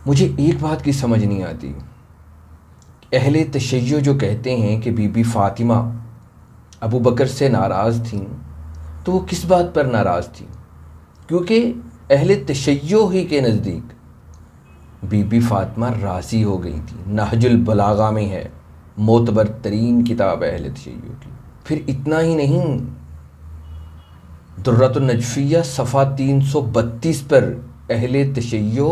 مجھے ایک بات کی سمجھ نہیں آتی، اہل تشیع جو کہتے ہیں کہ بی بی فاطمہ ابو بکر سے ناراض تھیں، تو وہ کس بات پر ناراض تھیں؟ کیونکہ اہل تشیع ہی کے نزدیک بی بی فاطمہ راضی ہو گئی تھی۔ نہج البلاغہ میں ہے، معتبر ترین کتاب ہے اہل تشیع کی۔ پھر اتنا ہی نہیں، درۃ النجفیہ صفحہ 332 پر اہل تشیع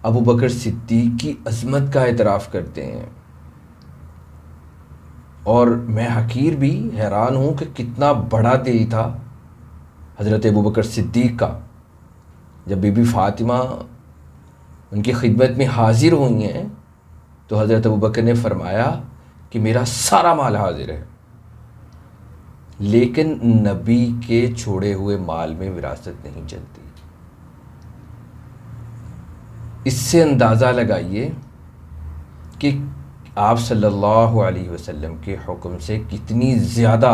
ابو بکر صدیق کی عظمت کا اعتراف کرتے ہیں، اور میں حقیر بھی حیران ہوں کہ کتنا بڑا دل تھا حضرت ابو بکر صدیق کا۔ جب بی بی فاطمہ ان کی خدمت میں حاضر ہوئی ہیں تو حضرت ابو بکر نے فرمایا کہ میرا سارا مال حاضر ہے، لیکن نبی کے چھوڑے ہوئے مال میں وراثت نہیں چلتی۔ اس سے اندازہ لگائیے کہ آپ صلی اللہ علیہ وسلم کے حکم سے کتنی زیادہ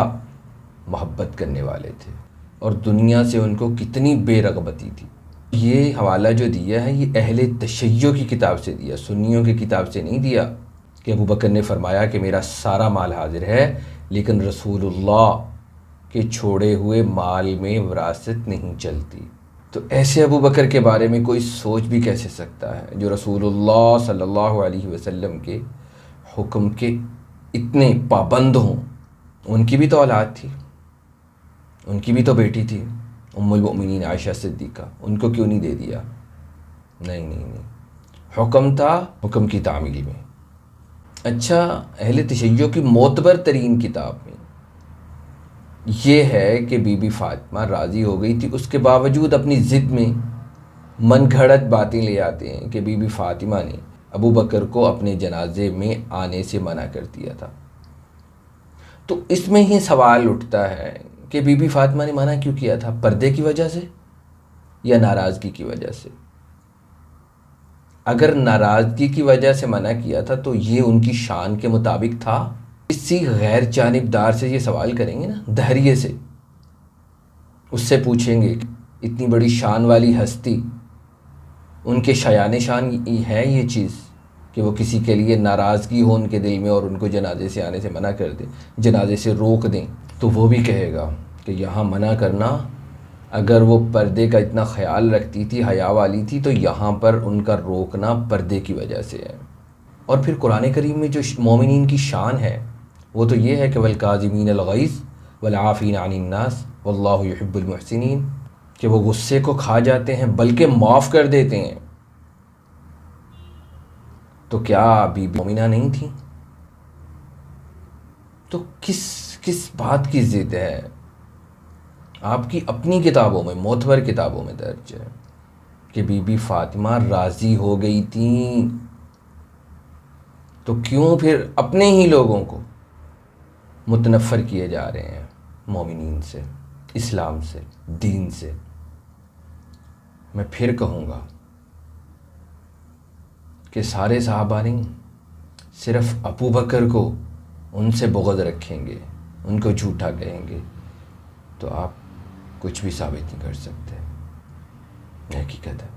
محبت کرنے والے تھے اور دنیا سے ان کو کتنی بے رغبتی تھی۔ یہ حوالہ جو دیا ہے یہ اہل تشیع کی کتاب سے دیا، سنیوں کی کتاب سے نہیں دیا کہ ابو بکر نے فرمایا کہ میرا سارا مال حاضر ہے لیکن رسول اللہ کے چھوڑے ہوئے مال میں وراثت نہیں چلتی۔ تو ایسے ابو بکر کے بارے میں کوئی سوچ بھی کیسے سکتا ہے جو رسول اللہ صلی اللہ علیہ وسلم کے حکم کے اتنے پابند ہوں؟ ان کی بھی تو اولاد تھی، ان کی بھی تو بیٹی تھی ام المؤمنین عائشہ صدیقہ، ان کو کیوں نہیں دے دیا؟ نہیں، حکم تھا، حکم کی تعمیل میں۔ اچھا، اہل تشیع کی معتبر ترین کتاب میں یہ ہے کہ بی بی فاطمہ راضی ہو گئی تھی، اس کے باوجود اپنی ضد میں من گھڑت باتیں لے آتے ہیں کہ بی بی فاطمہ نے ابو بکر کو اپنے جنازے میں آنے سے منع کر دیا تھا۔ تو اس میں ہی سوال اٹھتا ہے کہ بی بی فاطمہ نے منع کیوں کیا تھا؟ پردے کی وجہ سے یا ناراضگی کی وجہ سے؟ اگر ناراضگی کی وجہ سے منع کیا تھا تو یہ ان کی شان کے مطابق تھا؟ کسی غیر جانبدار سے یہ سوال کریں گے نا، دہریے سے، اس سے پوچھیں گے اتنی بڑی شان والی ہستی، ان کے شایان شان ہے یہ چیز کہ وہ کسی کے لیے ناراضگی ہو ان کے دل میں اور ان کو جنازے سے آنے سے منع کر دیں، جنازے سے روک دیں؟ تو وہ بھی کہے گا کہ یہاں منع کرنا، اگر وہ پردے کا اتنا خیال رکھتی تھی، حیا والی تھی، تو یہاں پر ان کا روکنا پردے کی وجہ سے ہے۔ اور پھر قرآن کریم میں جو مومنین کی شان ہے وہ تو یہ ہے کہ والکاظمین الغیظ والعافین عن الناس واللہ یحب المحسنین، کہ وہ غصے کو کھا جاتے ہیں بلکہ معاف کر دیتے ہیں۔ تو کیا بی بی مومنہ نہیں تھیں؟ تو کس بات کی ضد ہے؟ آپ کی اپنی کتابوں میں، معتبر کتابوں میں درج ہے کہ بی بی فاطمہ راضی ہو گئی تھیں، تو کیوں پھر اپنے ہی لوگوں کو متنفر کیے جا رہے ہیں مومنین سے، اسلام سے، دین سے؟ میں پھر کہوں گا کہ سارے صحابہ نہیں، صرف ابو بکر کو ان سے بغض رکھیں گے، ان کو جھوٹا کہیں گے تو آپ کچھ بھی ثابت نہیں کر سکتے، حقیقت ہے۔